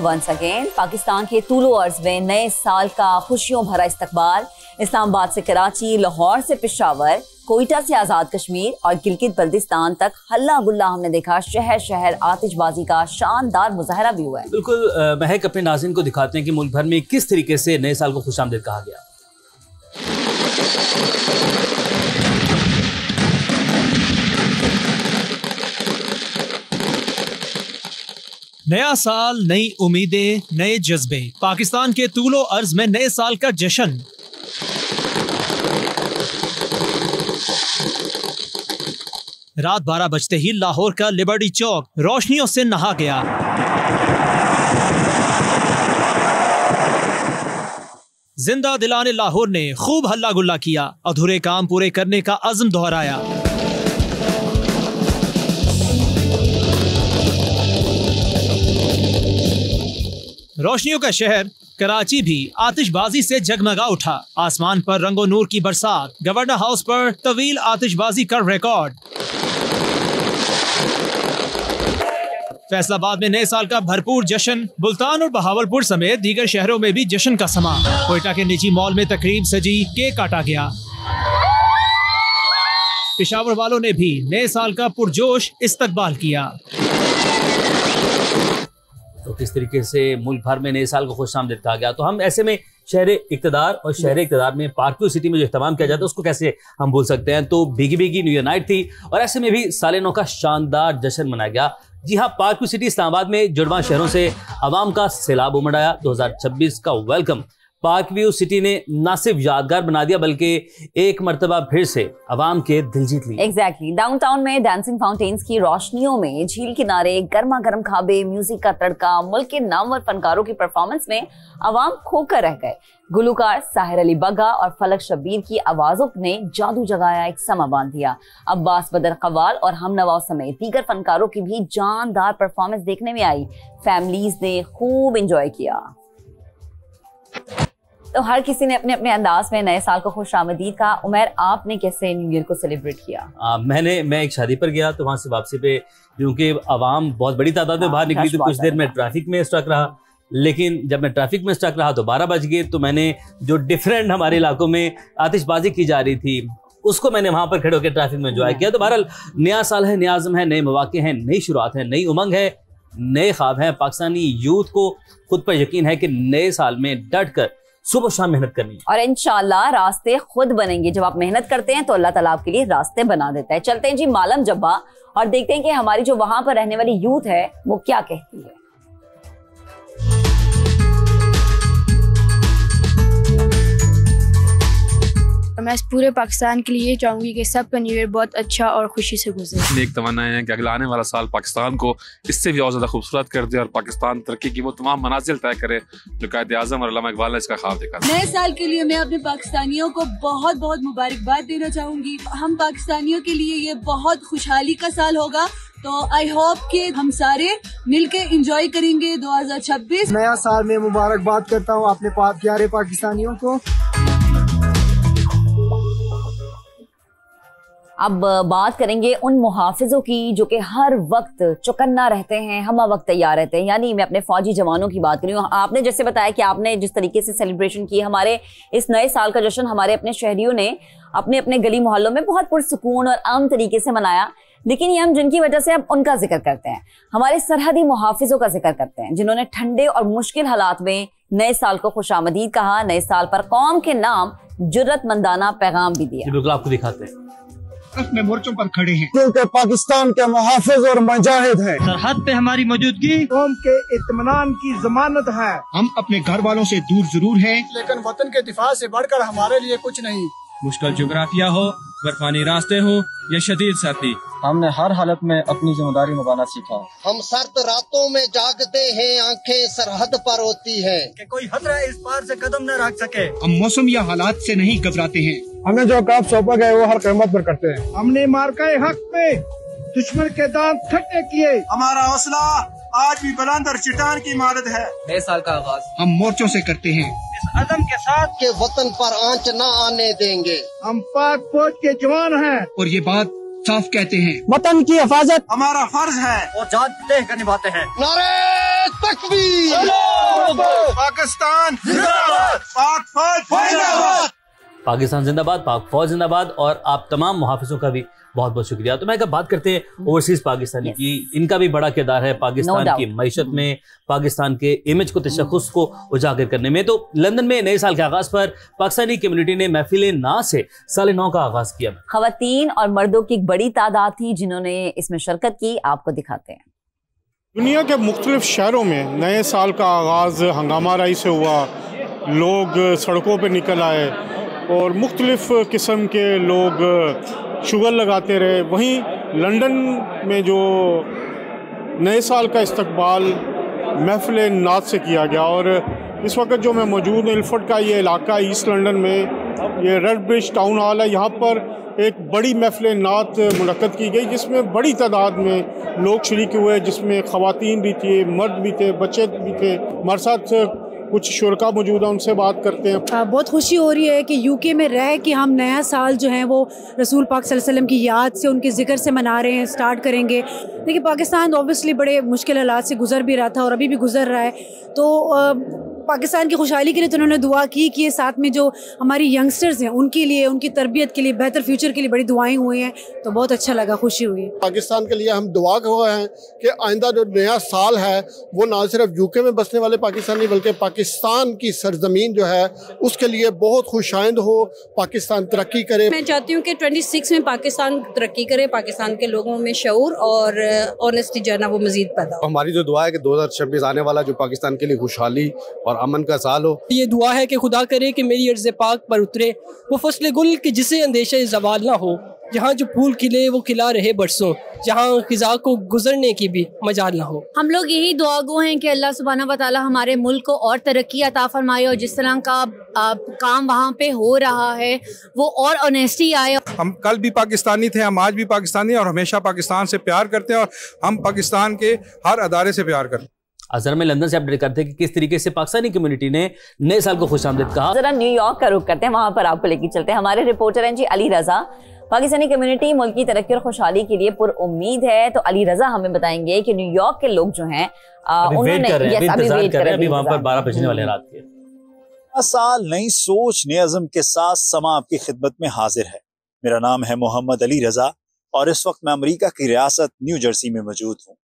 Once again Pakistan के तूलो अर्ज में नए साल का खुशियों भरा इस्तकबाल। इस्लामाबाद से कराची, लाहौर से पेशावर, कोयटा से आजाद कश्मीर और गिलगित बल्तिस्तान तक हल्ला गुल्ला हमने देखा। शहर शहर आतिशबाजी का शानदार मुजाहरा भी हुआ है। बिल्कुल महक अपने नाज़रीन को दिखाते हैं कि मुल्क भर में किस तरीके से नए साल को खुशामदीद कहा गया। नया साल, नई उम्मीदें, नए जज्बे। पाकिस्तान के तूलो अर्ज में नए साल का जश्न। रात 12 बजते ही लाहौर का लिबर्टी चौक रोशनियों से नहा गया। जिंदा दिलाने लाहौर ने खूब हल्ला गुल्ला किया, अधूरे काम पूरे करने का अज़्म दोहराया। रोशनियों का शहर कराची भी आतिशबाजी से जगमगा उठा। आसमान पर रंगो नूर की बरसात, गवर्नर हाउस पर तवील आतिशबाजी का रिकॉर्ड। फैसलाबाद में नए साल का भरपूर जश्न। मुल्तान और बहावलपुर समेत दीगर शहरों में भी जश्न का समा। कोयटा के निजी मॉल में तकरीब सजी, केक काटा गया। पेशावर वालों ने भी नए साल का पुरजोश इस्तकबाल किया। तो किस तरीके से मुल्क भर में नए साल को खुशामदीद कहा गया। तो हम ऐसे में शहर इक़्तिदार और शहर इक़्तिदार में पार्कव्यू सिटी में जो इख्तिताम किया जाता है उसको कैसे हम भूल सकते हैं। तो भीगी भीगी न्यू ईयर नाइट थी और ऐसे में भी साल नौ का शानदार जश्न मनाया गया। जी हाँ, पार्कव्यू सिटी इस्लामाबाद में जुड़वां शहरों से अवाम का सैलाब उमड़ आया। 2026 का वेलकम पार्कव्यू सिटी ने न सिर्फ यादगार बना दिया बल्कि एक मर्तबा फिर से अवाम के दिल जीत लिए। एग्जैक्टली डाउनटाउन में डांसिंग फाउंटेन्स की रोशनियों में, झील किनारे गर्मा गर्म खाबे, म्यूजिक का तड़का, मुल्क के नामवर फनकारों की परफॉर्मेंस में अवाम खोकर रह गए। गुलूकार साहिर अली बग्गा और फलक शब्बीर की आवाजों ने जादू जगाया, एक समा बांध दिया। अब्बास बदर कवाल और हमनवाओं समेत दीगर फनकारों की भी जानदार परफॉर्मेंस देखने में आई। फैमिलीज ने खूब एंजॉय किया। तो हर किसी ने अपने अपने अंदाज में नए साल को खुशामदीद कहा। उमर, आपने कैसे न्यू ईयर को सेलिब्रेट किया? मैं एक शादी पर गया तो वहां से वापसी पे क्योंकि आवाम बहुत बड़ी तादाद में बाहर निकली तो कुछ देर में ट्रैफिक में स्टक रहा। लेकिन जब मैं ट्रैफिक में स्टक रहा तो 12 बज गए। तो मैंने जो डिफरेंट हमारे इलाकों में आतिशबाजी की जा रही थी उसको मैंने वहां पर खड़े होकर ट्रैफिक में एंजॉय किया। तो बहरहाल नया साल है, नया आज़म है, नए मौके हैं, नई शुरुआत है, नई उमंग है, नए ख्वाब हैं। पाकिस्तानी यूथ को खुद पर यकीन है कि नए साल में डट कर सुबह शाम मेहनत करनी है और इंशाल्लाह रास्ते खुद बनेंगे। जब आप मेहनत करते हैं तो अल्लाह ताला आपके लिए रास्ते बना देता है। चलते हैं जी मालम जब्बा और देखते हैं कि हमारी जो वहां पर रहने वाली यूथ है वो क्या कहती है। मैं पूरे पाकिस्तान के लिए चाहूंगी कि सबका न्यू ईयर बहुत अच्छा और खुशी से गुजरे। नेक तमन्नाएं हैं कि अगला आने वाला साल पाकिस्तान को इससे भी और ज्यादा खूबसूरत कर दे और पाकिस्तान तरक्की की वो तमाम मनाजिल तय करे जो कायदे आज़म और अल्लामा इकबाल ने इसका ख्वाब देखा। नए साल के लिए मैं अपने पाकिस्तानियों को बहुत बहुत मुबारकबाद देना चाहूंगी। हम पाकिस्तानियों के लिए ये बहुत खुशहाली का साल होगा। तो आई होप कि हम सारे मिलके एंजॉय करेंगे 2026। नया साल में मुबारकबाद करता हूँ अपने प्यारे पाकिस्तानियों को। अब बात करेंगे उन मुहाफिजों की जो कि हर वक्त चौकन्ना रहते हैं, हम वक्त तैयार रहते हैं। यानी मैं अपने फौजी जवानों की बात कर रही हूँ। आपने जैसे बताया कि आपने जिस तरीके से सेलिब्रेशन की, हमारे इस नए साल का जश्न हमारे अपने शहरियों ने अपने अपने गली मोहल्लों में बहुत पुरसुकून और आम तरीके से मनाया। लेकिन ये हम जिनकी वजह से अब उनका जिक्र करते हैं, हमारे सरहदी मुहाफिजों का जिक्र करते हैं जिन्होंने ठंडे और मुश्किल हालात में नए साल को खुशामदीद कहा, नए साल पर कौम के नाम जुर्रतमंदाना पैगाम भी दिया। बिल्कुल आपको दिखाते हैं। अपने मोर्चों पर खड़े हैं क्योंकि पाकिस्तान के मुहाफिज और मुजाहिद हैं। सरहद पे हमारी मौजूदगी कौम के इत्मीनान की जमानत है। हम अपने घर वालों से दूर जरूर हैं, लेकिन वतन के दिफा से बढ़कर हमारे लिए कुछ नहीं। मुश्किल जोग्राफिया हो, बर्फानी रास्ते हो या शदीद सर्दी, हमने हर हालत में अपनी जिम्मेदारी निभाना सीखा। हम सर्द रातों में जागते हैं, आंखें सरहद पर होती हैं कि कोई खतरा इस पार से कदम न रख सके। हम मौसम या हालात से नहीं घबराते हैं। हमें जो काम सौंपा गया वो हर कीमत पर करते हैं। हमने मार्का हक पे दुश्मन के दांत खट्टे किए। हमारा हौसला आज भी बुलंद और चट्टान की इमारत है। नए साल का आगाज हम मोर्चों से करते हैं, इस अदम के साथ के वतन पर आंच न आने देंगे। हम पाक फौज के जवान हैं और ये बात साफ कहते हैं, वतन की हिफाजत हमारा फर्ज है और जान देकर निभाते हैं। नारे तकबीर, पाकिस्तान जिंदाबाद, पाक फौज जिंदाबाद। पाकिस्तान जिंदाबाद, पाक फौज जिंदाबाद। और आप तमाम मुहाफिजों का भी बहुत बहुत शुक्रिया। तो मैं अगर बात करते हैं ओवरसीज पाकिस्तानी की, इनका भी बड़ा किरदार है पाकिस्तान की मईशत में, पाकिस्तान के इमेज को, तशख़्ख़ुस को उजागर करने में। तो लंदन में नए साल के आगाज़ पर पाकिस्तानी कम्युनिटी ने महफिल ना से साल 9 का आगाज़ किया। ख़वातीन और मर्दों की एक बड़ी तादाद थी जिन्होंने इसमें शिरकत की। आपको दिखाते हैं। दुनिया के मुख्तलिफ शहरों में नए साल का आगाज़ हंगामा राई से हुआ। लोग सड़कों पर निकल आए और मुख्तलिफ किस्म के लोग शुगर लगाते रहे। वहीं लंदन में जो नए साल का इस्तकबाल महफिल नात से किया गया, और इस वक्त जो मैं मौजूद हूँ इल्फर्ड का ये इलाका ईस्ट लंदन में, ये रेड ब्रिज टाउन हॉल है। यहाँ पर एक बड़ी महफिल नात मुनक्कद की गई जिसमें बड़ी तादाद में लोग शरीक हुए, जिसमें ख़वातीन भी थी, मर्द भी थे, बच्चे भी थे। हमारे साथ कुछ शुरका मौजूद है, उनसे बात करते हैं। बहुत खुशी हो रही है कि यूके में रह कि हम नया साल जो है वो रसूल पाक सल्लल्लाहु अलैहि वसल्लम की याद से, उनके ज़िक्र से मना रहे हैं, स्टार्ट करेंगे। देखिए पाकिस्तान ऑब्वियसली बड़े मुश्किल हालात से गुजर भी रहा था और अभी भी गुजर रहा है। तो पाकिस्तान की खुशहाली के लिए तो उन्होंने दुआ की कि ये साथ में जो हमारी यंगस्टर्स हैं उनके लिए, उनकी तरबियत के लिए, बेहतर फ्यूचर के लिए बड़ी दुआएं हुई हैं। तो बहुत अच्छा लगा, खुशी हुई। पाकिस्तान के लिए हम दुआ कर रहे हैं कि आइंदा जो नया साल है वो ना सिर्फ यूके में बसने वाले पाकिस्तानी बल्कि पाकिस्तान की सरजमीन जो है उसके लिए बहुत खुशाइंद हो, पाकिस्तान तरक्की करे। मैं चाहती हूँ कि 26 में पाकिस्तान तरक्की करे, पाकिस्तान के लोगों में शऊर और ऑनेस्टी जो है ना वो मजीद पैदा हो। हमारी जो दुआ है कि 2026 आने वाला जो पाकिस्तान के लिए खुशहाली और अमन का साल हो। ये दुआ है कि खुदा करे कि मेरी अर्ज़ पाक पर उतरे वो फसल गुल कि जिसे अंदेशा ज़वाल ना हो, जहाँ जो फूल खिले वो खिला रहे बरसों, जहाँ खिजा को गुजरने की भी मजाल ना हो। हम लोग यही दुआ गो हैं कि अल्लाह सुब्हाना व तआला हमारे मुल्क को और तरक्की अता फरमाए और जिस तरह का काम वहाँ पे हो रहा है वो और ऑनेस्टी आए। हम कल भी पाकिस्तानी थे, हम आज भी पाकिस्तानी और हमेशा पाकिस्तान से प्यार करते हैं और हम पाकिस्तान के हर अदारे से प्यार करते हैं। जरा मैं लंदन से अपडेट करते हैं कि किस तरीके से पाकिस्तानी कम्युनिटी ने नए साल को खुशामदीद कहा। जरा न्यूयॉर्क का रुख करते हैं, वहां पर आपको लेकर चलते हैं। हमारे रिपोर्टर हैं जी अली रजा। पाकिस्तानी कम्युनिटी मुल्क की तरक्की और खुशहाली के लिए पुर उम्मीद है। तो अली रजा हमें बताएंगे कि न्यूयॉर्क के लोग जो हैं उन्होंने अभी वहां पर 12 बजने वाले रात के। नया साल नई सोच नए अज़म के साथ समा आपकी खिदमत में हाजिर है। मेरा नाम है मोहम्मद अली रजा और इस वक्त मैं अमेरिका की रियासत न्यू जर्सी में मौजूद हूँ।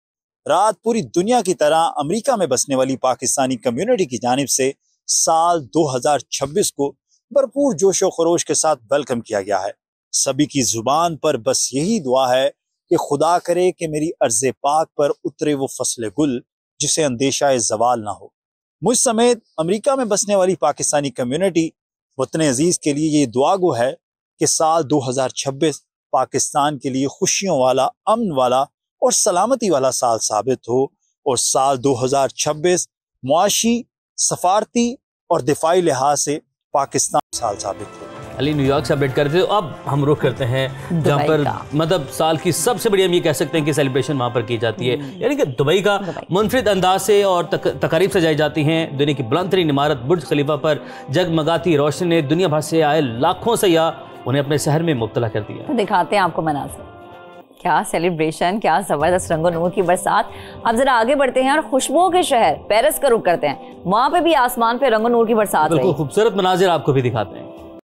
रात पूरी दुनिया की तरह अमेरिका में बसने वाली पाकिस्तानी कम्युनिटी की जानिब से साल 2026 को भरपूर जोशो खरोश के साथ वेलकम किया गया है। सभी की जुबान पर बस यही दुआ है कि खुदा करे कि मेरी अर्ज़े पाक पर उतरे वो फसल गुल जिसे अंदेशा ज़वाल ना हो। मुझ समेत अमेरिका में बसने वाली पाकिस्तानी कम्युनिटी वतन अजीज के लिए ये दुआ गो है कि साल 2026 पाकिस्तान के लिए खुशियों वाला, अमन वाला और सलामती वाला साल साबित हो और साल 2026 मुआशी, सफारती और दिफाई लिहाज से पाकिस्तान साल साबित हो। अली न्यूयॉर्क से अपडेट करते हो। अब हम रुख करते हैं जहाँ पर मतलब साल की सबसे बड़ी, हम ये कह सकते हैं कि सेलिब्रेशन वहाँ पर की जाती है, यानी कि दुबई का मुनफरिद अंदाज से और तकारीब सजाई जाती हैं। दुनिया की बुलंद तरीन इमारत बुर्ज खलीफा पर जगमगाती रोशनी ने दुनिया भर से आए लाखों सयाह उन्हें अपने शहर में मुब्तला कर दिया। तो दिखाते हैं आपको मनाज़िर। क्या सेलिब्रेशन, क्या जबरदस्त रंगो नूर की बरसात। अब जरा आगे बढ़ते हैं और खुशबुओं के शहर पेरिस का रुख करते हैं। वहाँ पे भी आसमान पे रंगो नूर की बरसात। खूबसूरत मनाजिर आपको भी दिखाते हैं।